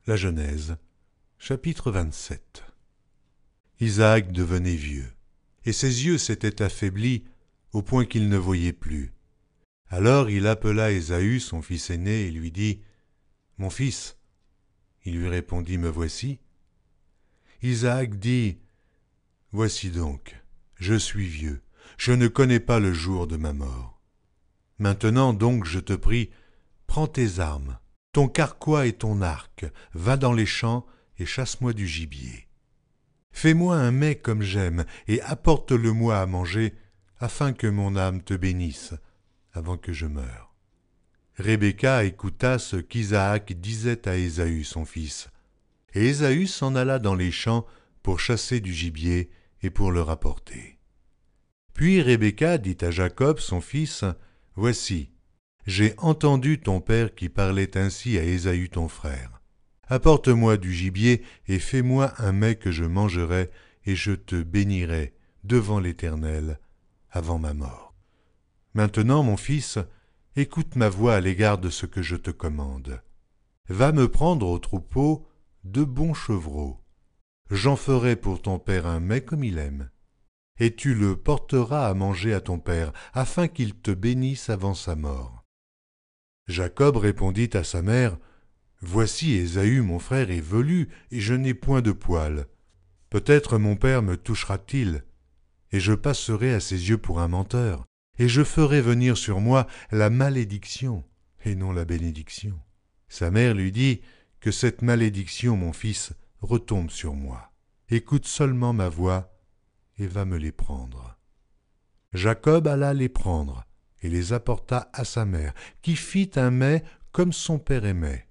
La Genèse, chapitre 27. Isaac devenait vieux, et ses yeux s'étaient affaiblis au point qu'il ne voyait plus. Alors il appela Ésaü, son fils aîné, et lui dit « Mon fils ?» Il lui répondit « Me voici. » Isaac dit « Voici donc, je suis vieux, je ne connais pas le jour de ma mort. Maintenant donc, je te prie, prends tes armes, ton carquois et ton arc, va dans les champs et chasse-moi du gibier. Fais-moi un mets comme j'aime et apporte-le-moi à manger, afin que mon âme te bénisse avant que je meure. » Rebecca écouta ce qu'Isaac disait à Ésaü son fils. Et Ésaü s'en alla dans les champs pour chasser du gibier et pour le rapporter. Puis Rebecca dit à Jacob son fils, « Voici, j'ai entendu ton père qui parlait ainsi à Ésaü ton frère. Apporte-moi du gibier et fais-moi un mets que je mangerai, et je te bénirai devant l'Éternel avant ma mort. Maintenant, mon fils, écoute ma voix à l'égard de ce que je te commande. Va me prendre au troupeau 2 bons chevreaux. J'en ferai pour ton père un mets comme il aime. Et tu le porteras à manger à ton père, afin qu'il te bénisse avant sa mort. » Jacob répondit à sa mère, « Voici Ésaü mon frère est velu, et je n'ai point de poil. Peut-être mon père me touchera-t-il, et je passerai à ses yeux pour un menteur, et je ferai venir sur moi la malédiction, et non la bénédiction. » Sa mère lui dit, « Que cette malédiction, mon fils, retombe sur moi. Écoute seulement ma voix, et va me les prendre. » Jacob alla les prendre, et les apporta à sa mère, qui fit un mets comme son père aimait.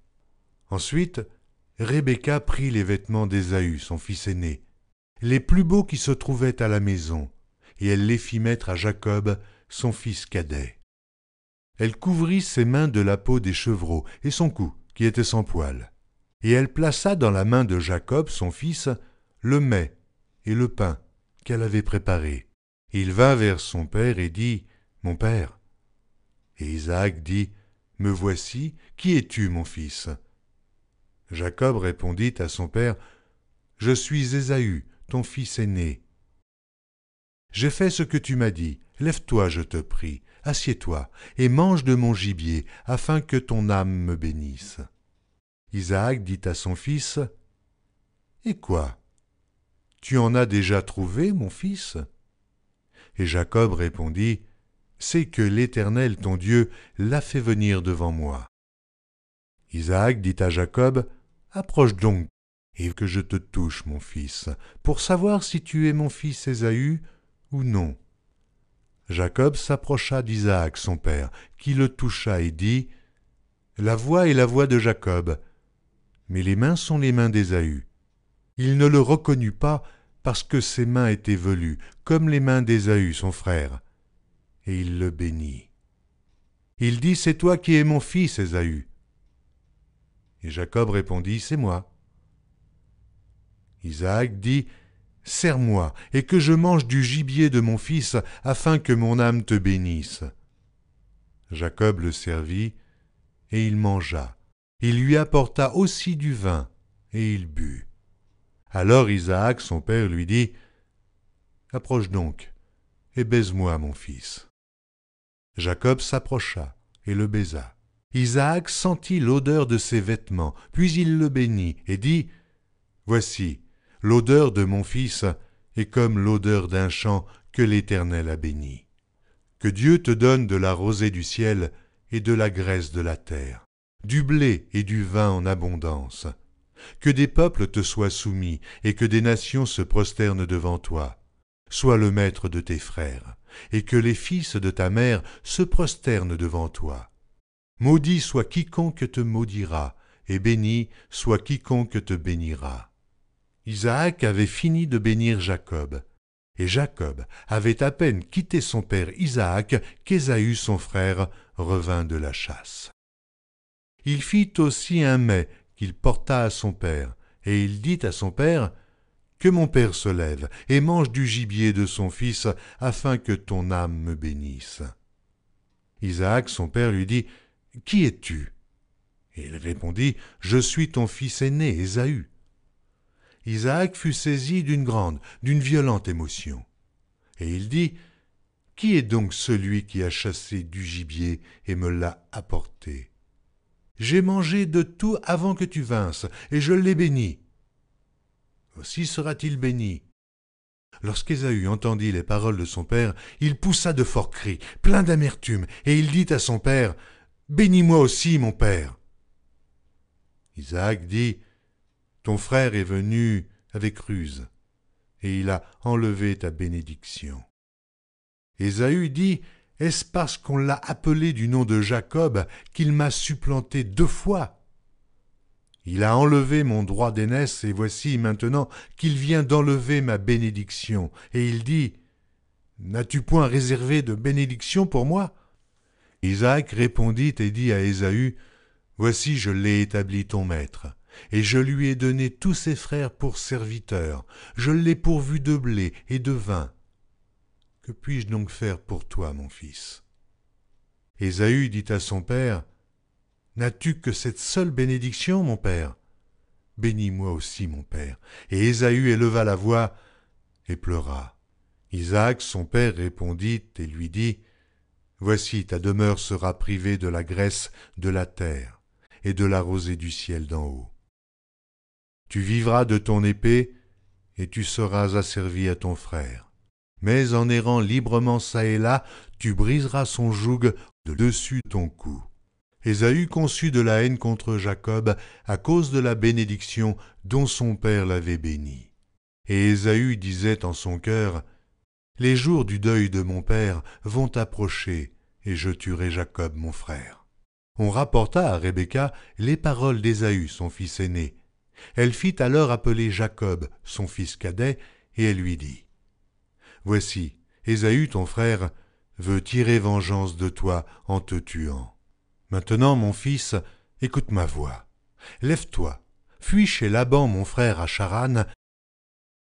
Ensuite, Rebecca prit les vêtements d'Ésaü, son fils aîné, les plus beaux qui se trouvaient à la maison, et elle les fit mettre à Jacob, son fils cadet. Elle couvrit ses mains de la peau des chevreaux et son cou, qui était sans poil. Et elle plaça dans la main de Jacob, son fils, le mets et le pain qu'elle avait préparé. Il vint vers son père et dit, « Mon père. » Et Isaac dit, « Me voici, qui es-tu, mon fils ?» Jacob répondit à son père, « Je suis Ésaü, ton fils aîné. J'ai fait ce que tu m'as dit, lève-toi, je te prie, assieds-toi, et mange de mon gibier, afin que ton âme me bénisse. » Isaac dit à son fils, « Et quoi? Tu en as déjà trouvé, mon fils ?» Et Jacob répondit, « C'est que l'Éternel ton Dieu l'a fait venir devant moi. » Isaac dit à Jacob, « Approche donc, et que je te touche, mon fils, pour savoir si tu es mon fils Ésaü ou non. » Jacob s'approcha d'Isaac son père, qui le toucha et dit, « La voix est la voix de Jacob, mais les mains sont les mains d'Ésaü. » Il ne le reconnut pas parce que ses mains étaient velues, comme les mains d'Ésaü son frère, et il le bénit. Il dit, « C'est toi qui es mon fils, Ésaü. » Et Jacob répondit, « C'est moi. » Isaac dit, « Serre-moi, et que je mange du gibier de mon fils, afin que mon âme te bénisse. » Jacob le servit, et il mangea. Il lui apporta aussi du vin, et il but. Alors Isaac, son père, lui dit, « Approche donc, et baise-moi, mon fils. » Jacob s'approcha, et le baisa. Isaac sentit l'odeur de ses vêtements, puis il le bénit, et dit, « Voici, l'odeur de mon fils est comme l'odeur d'un champ que l'Éternel a béni. Que Dieu te donne de la rosée du ciel et de la graisse de la terre, du blé et du vin en abondance. Que des peuples te soient soumis et que des nations se prosternent devant toi. Sois le maître de tes frères, et que les fils de ta mère se prosternent devant toi. Maudit soit quiconque te maudira, et béni soit quiconque te bénira. » Isaac avait fini de bénir Jacob, et Jacob avait à peine quitté son père Isaac qu'Ésaü son frère revint de la chasse. Il fit aussi un mets qu'il porta à son père, et il dit à son père, « Que mon père se lève et mange du gibier de son fils, afin que ton âme me bénisse. » Isaac son père lui dit, « Qui es-tu » Et il répondit, « Je suis ton fils aîné, Ésaü. » Isaac fut saisi d'une violente émotion. Et il dit, « Qui est donc celui qui a chassé du gibier et me l'a apporté? J'ai mangé de tout avant que tu vinsses, et je l'ai béni. Aussi sera-t-il béni. » Lorsqu'Ésaü entendit les paroles de son père, il poussa de forts cris, plein d'amertume, et il dit à son père, « Bénis-moi aussi, mon père. » Isaac dit, « Ton frère est venu avec ruse, et il a enlevé ta bénédiction. » Ésaü dit, « Est-ce parce qu'on l'a appelé du nom de Jacob qu'il m'a supplanté 2 fois? Il a enlevé mon droit d'aînesse, et voici maintenant qu'il vient d'enlever ma bénédiction. Et il dit, « N'as-tu point réservé de bénédiction pour moi? » Isaac répondit et dit à Ésaü, « Voici je l'ai établi ton maître, et je lui ai donné tous ses frères pour serviteurs, je l'ai pourvu de blé et de vin. Que puis-je donc faire pour toi, mon fils? » Ésaü dit à son père, « N'as-tu que cette seule bénédiction, mon père? Bénis-moi aussi, mon père. » Et Ésaü éleva la voix et pleura. Isaac, son père, répondit et lui dit, « Voici ta demeure sera privée de la graisse de la terre et de la rosée du ciel d'en haut. Tu vivras de ton épée et tu seras asservi à ton frère. Mais en errant librement çà et là, tu briseras son joug de dessus ton cou. » Ésaü conçut de la haine contre Jacob à cause de la bénédiction dont son père l'avait béni. Et Ésaü disait en son cœur, « Les jours du deuil de mon père vont approcher, et je tuerai Jacob mon frère. » On rapporta à Rebecca les paroles d'Ésaü, son fils aîné. Elle fit alors appeler Jacob, son fils cadet, et elle lui dit, « Voici, Ésaü ton frère veut tirer vengeance de toi en te tuant. Maintenant, mon fils, écoute ma voix. Lève-toi, fuis chez Laban mon frère à Charan,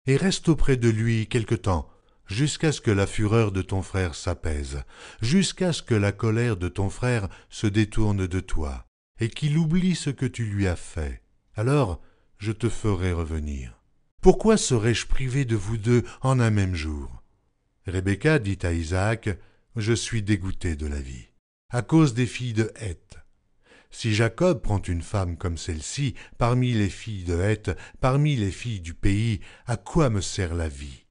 et reste auprès de lui quelque temps, jusqu'à ce que la fureur de ton frère s'apaise, jusqu'à ce que la colère de ton frère se détourne de toi, et qu'il oublie ce que tu lui as fait. Alors je te ferai revenir. Pourquoi serais-je privé de vous deux en un même jour? » Rebecca dit à Isaac, « Je suis dégoûtée de la vie, à cause des filles de Heth. Si Jacob prend une femme comme celle-ci, parmi les filles de Heth, parmi les filles du pays, à quoi me sert la vie?